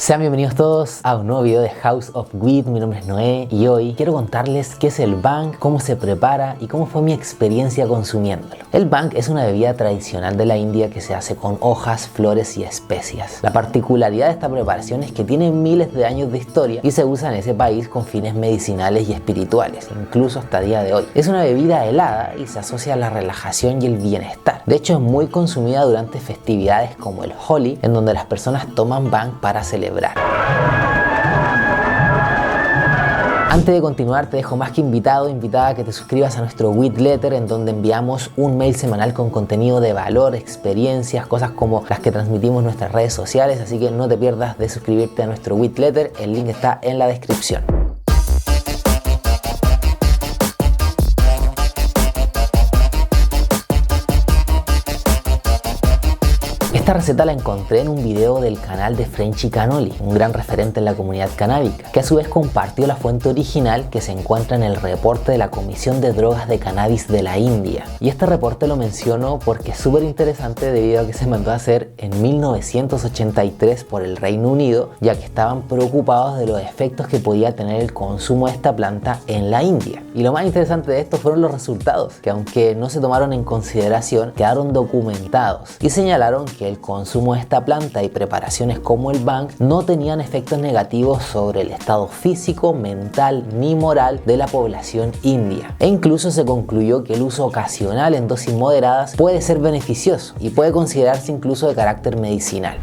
Sean bienvenidos todos a un nuevo video de House of Weed. Mi nombre es Noé y hoy quiero contarles qué es el bhang, cómo se prepara y cómo fue mi experiencia consumiéndolo. El bhang es una bebida tradicional de la India que se hace con hojas, flores y especias. La particularidad de esta preparación es que tiene miles de años de historia y se usa en ese país con fines medicinales y espirituales, incluso hasta el día de hoy. Es una bebida helada y se asocia a la relajación y el bienestar. De hecho, es muy consumida durante festividades como el Holi, en donde las personas toman bhang para celebrar. Antes de continuar, te dejo más que invitada a que te suscribas a nuestro Weed Letter, en donde enviamos un mail semanal con contenido de valor, experiencias, cosas como las que transmitimos en nuestras redes sociales, así que no te pierdas de suscribirte a nuestro Weed Letter, el link está en la descripción. Esta receta la encontré en un video del canal de Frenchy Canoli, un gran referente en la comunidad canábica, que a su vez compartió la fuente original que se encuentra en el reporte de la Comisión de Drogas de Cannabis de la India. Y este reporte lo menciono porque es súper interesante debido a que se mandó a hacer en 1983 por el Reino Unido, ya que estaban preocupados de los efectos que podía tener el consumo de esta planta en la India. Y lo más interesante de esto fueron los resultados, que aunque no se tomaron en consideración, quedaron documentados y señalaron que el consumo de esta planta y preparaciones como el bhang no tenían efectos negativos sobre el estado físico, mental ni moral de la población india. E incluso se concluyó que el uso ocasional en dosis moderadas puede ser beneficioso y puede considerarse incluso de carácter medicinal.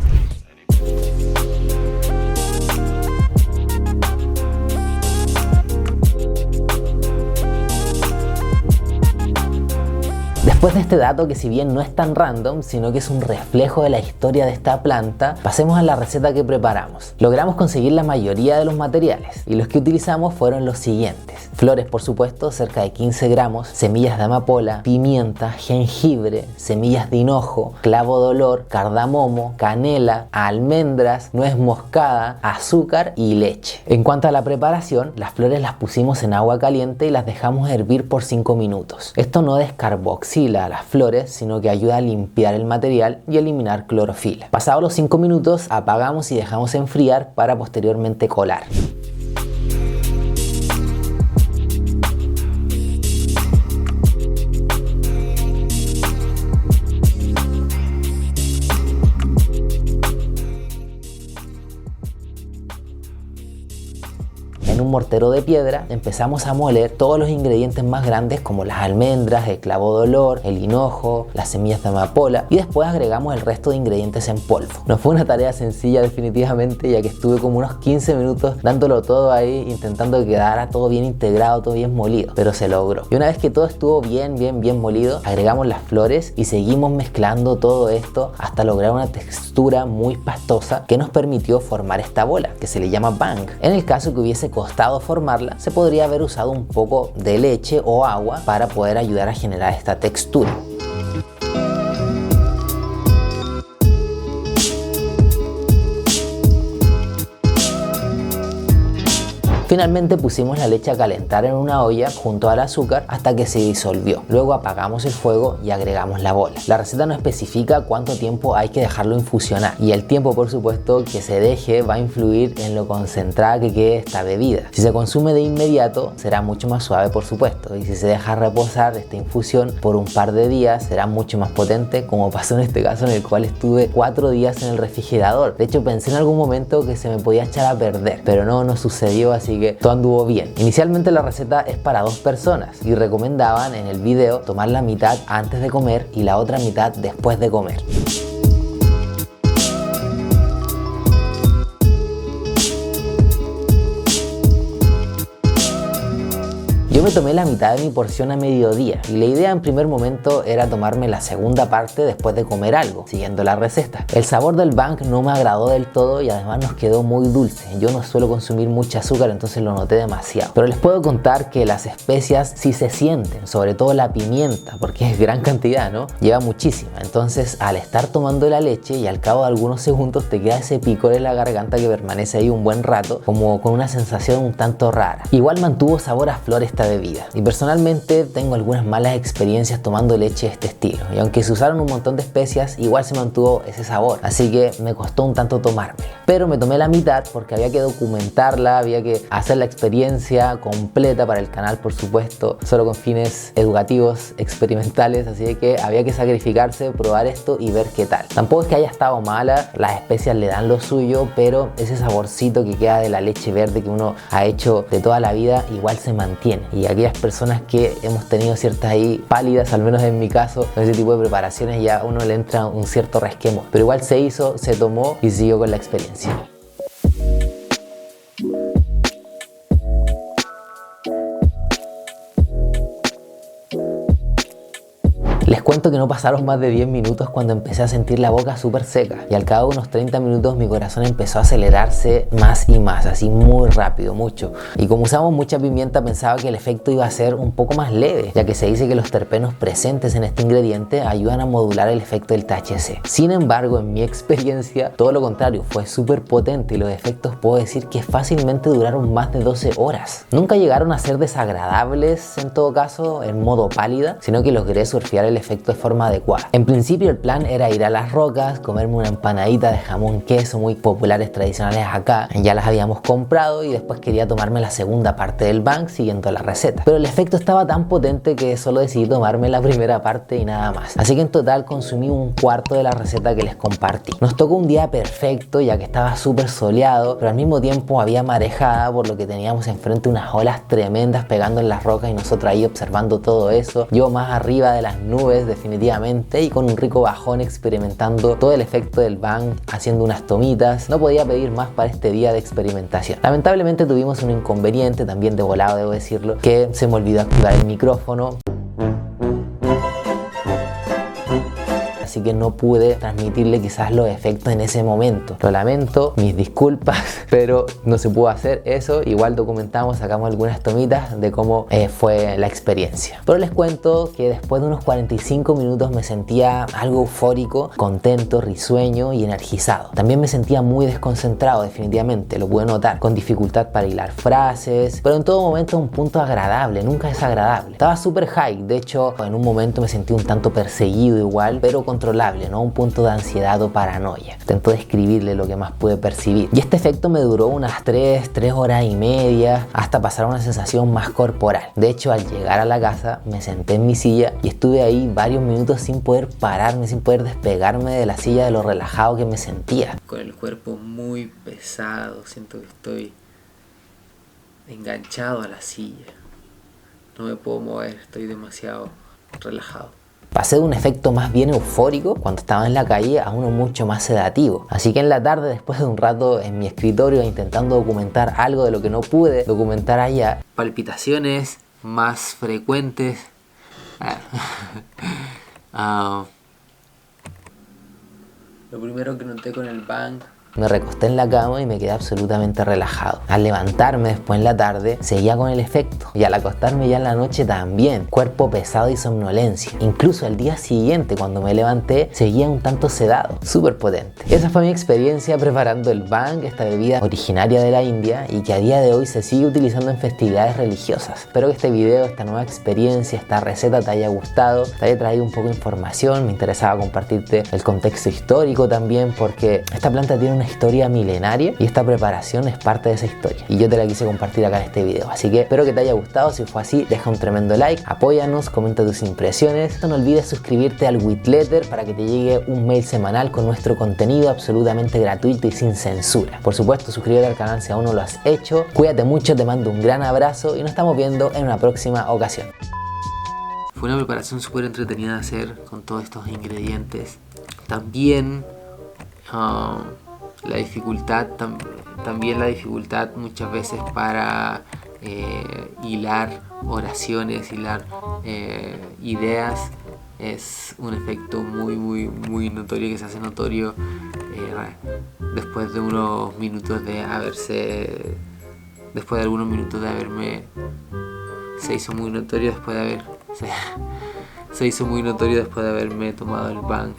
Después de este dato, que si bien no es tan random, sino que es un reflejo de la historia de esta planta, pasemos a la receta que preparamos. Logramos conseguir la mayoría de los materiales y los que utilizamos fueron los siguientes: flores, por supuesto, cerca de 15 gramos, semillas de amapola, pimienta, jengibre, semillas de hinojo, clavo de olor, cardamomo, canela, almendras, nuez moscada, azúcar y leche. En cuanto a la preparación, las flores las pusimos en agua caliente y las dejamos hervir por 5 minutos. Esto no descarboxila a las flores, sino que ayuda a limpiar el material y eliminar clorofila. Pasados los 5 minutos, apagamos y dejamos enfriar para posteriormente colar. En un mortero de piedra empezamos a moler todos los ingredientes más grandes, como las almendras, el clavo de olor, el hinojo, las semillas de amapola, y después agregamos el resto de ingredientes en polvo. No fue una tarea sencilla definitivamente, ya que estuve como unos 15 minutos dándolo todo ahí, intentando que quedara todo bien integrado, todo bien molido, pero se logró. Y una vez que todo estuvo bien molido, agregamos las flores y seguimos mezclando todo esto hasta lograr una textura muy pastosa que nos permitió formar esta bola, que se le llama bhang. En el caso que hubiese costado formarla, se podría haber usado un poco de leche o agua para poder ayudar a generar esta textura. Finalmente pusimos la leche a calentar en una olla junto al azúcar hasta que se disolvió. Luego apagamos el fuego y agregamos la bola. La receta no especifica cuánto tiempo hay que dejarlo infusionar, y el tiempo, por supuesto, que se deje va a influir en lo concentrada que quede esta bebida. Si se consume de inmediato, será mucho más suave, por supuesto, y si se deja reposar esta infusión por un par de días, será mucho más potente, como pasó en este caso, en el cual estuve 4 días en el refrigerador. De hecho, pensé en algún momento que se me podía echar a perder, pero no sucedió, así que todo anduvo bien. Inicialmente la receta es para 2 personas y recomendaban en el video tomar la mitad antes de comer y la otra mitad después de comer. Yo me tomé la mitad de mi porción a mediodía y la idea en primer momento era tomarme la segunda parte después de comer algo, siguiendo la receta. El sabor del bhang no me agradó del todo y además nos quedó muy dulce. Yo no suelo consumir mucho azúcar, entonces lo noté demasiado. Pero les puedo contar que las especias sí se sienten, sobre todo la pimienta, porque es gran cantidad, ¿no? Lleva muchísima. Entonces, al estar tomando la leche y al cabo de algunos segundos te queda ese picor en la garganta que permanece ahí un buen rato, como con una sensación un tanto rara. Igual mantuvo sabor a flor esta bebida. Y personalmente tengo algunas malas experiencias tomando leche de este estilo, y aunque se usaron un montón de especias, igual se mantuvo ese sabor, así que me costó un tanto tomármela. Pero me tomé la mitad porque había que documentarla, había que hacer la experiencia completa para el canal, por supuesto, solo con fines educativos, experimentales, así que había que sacrificarse, probar esto y ver qué tal. Tampoco es que haya estado mala, las especias le dan lo suyo, pero ese saborcito que queda de la leche verde que uno ha hecho de toda la vida igual se mantiene. Y aquellas personas que hemos tenido ciertas ahí pálidas, al menos en mi caso, con ese tipo de preparaciones ya a uno le entra un cierto resquemor. Pero igual se hizo, se tomó y siguió con la experiencia. Les cuento que no pasaron más de 10 minutos cuando empecé a sentir la boca súper seca, y al cabo de unos 30 minutos mi corazón empezó a acelerarse más y más, así muy rápido, mucho. Y como usamos mucha pimienta, pensaba que el efecto iba a ser un poco más leve, ya que se dice que los terpenos presentes en este ingrediente ayudan a modular el efecto del THC. Sin embargo, en mi experiencia, todo lo contrario, fue súper potente y los efectos puedo decir que fácilmente duraron más de 12 horas. Nunca llegaron a ser desagradables en todo caso en modo pálida, sino que logré surfear el efecto de forma adecuada. En principio el plan era ir a Las Rocas, comerme una empanadita de jamón queso muy populares tradicionales acá, ya las habíamos comprado, y después quería tomarme la segunda parte del bang siguiendo la receta. Pero el efecto estaba tan potente que solo decidí tomarme la primera parte y nada más. Así que en total consumí un cuarto de la receta que les compartí. Nos tocó un día perfecto ya que estaba súper soleado, pero al mismo tiempo había marejada, por lo que teníamos enfrente unas olas tremendas pegando en las rocas y nosotros ahí observando todo eso. Yo más arriba de las nubes definitivamente, y con un rico bajón experimentando todo el efecto del bang, haciendo unas tomitas. No podía pedir más para este día de experimentación. Lamentablemente tuvimos un inconveniente, también de volado debo decirlo, que se me olvidó activar el micrófono. Así que no pude transmitirle quizás los efectos en ese momento. Lo lamento, mis disculpas, pero no se pudo hacer eso. Igual documentamos, sacamos algunas tomitas de cómo fue la experiencia. Pero les cuento que después de unos 45 minutos me sentía algo eufórico, contento, risueño y energizado. También me sentía muy desconcentrado, definitivamente, lo pude notar, con dificultad para hilar frases, pero en todo momento un punto agradable, nunca desagradable. Estaba súper high, de hecho en un momento me sentí un tanto perseguido igual, pero controlable, no un punto de ansiedad o paranoia. Intento describirle lo que más pude percibir. Y este efecto me duró unas 3 horas y media, hasta pasar a una sensación más corporal. De hecho, al llegar a la casa, me senté en mi silla y estuve ahí varios minutos sin poder pararme, sin poder despegarme de la silla de lo relajado que me sentía. Con el cuerpo muy pesado, siento que estoy enganchado a la silla. No me puedo mover, estoy demasiado relajado. Pasé de un efecto más bien eufórico cuando estaba en la calle a uno mucho más sedativo. Así que en la tarde, después de un rato en mi escritorio intentando documentar algo de lo que no pude documentar allá, palpitaciones más frecuentes. Lo primero que noté con el bang, me recosté en la cama y me quedé absolutamente relajado. Al levantarme después en la tarde, seguía con el efecto. Y al acostarme ya en la noche también. Cuerpo pesado y somnolencia. Incluso al día siguiente, cuando me levanté, seguía un tanto sedado. Súper potente. Esa fue mi experiencia preparando el bang, esta bebida originaria de la India y que a día de hoy se sigue utilizando en festividades religiosas. Espero que este video, esta nueva experiencia, esta receta te haya gustado, te haya traído un poco de información. Me interesaba compartirte el contexto histórico también, porque esta planta tiene una historia milenaria y esta preparación es parte de esa historia, y yo te la quise compartir acá en este video. Así que espero que te haya gustado. Si fue así, deja un tremendo like, apóyanos, comenta tus impresiones. No olvides suscribirte al Witletter para que te llegue un mail semanal con nuestro contenido absolutamente gratuito y sin censura. Por supuesto, suscríbete al canal si aún no lo has hecho. Cuídate mucho, te mando un gran abrazo y nos estamos viendo en una próxima ocasión. fue una preparación súper entretenida de hacer con todos estos ingredientes. También la dificultad, también la dificultad muchas veces para hilar oraciones, hilar ideas, es un efecto muy notorio, que se hace notorio después de unos minutos de se hizo muy notorio después de haberme tomado el bang.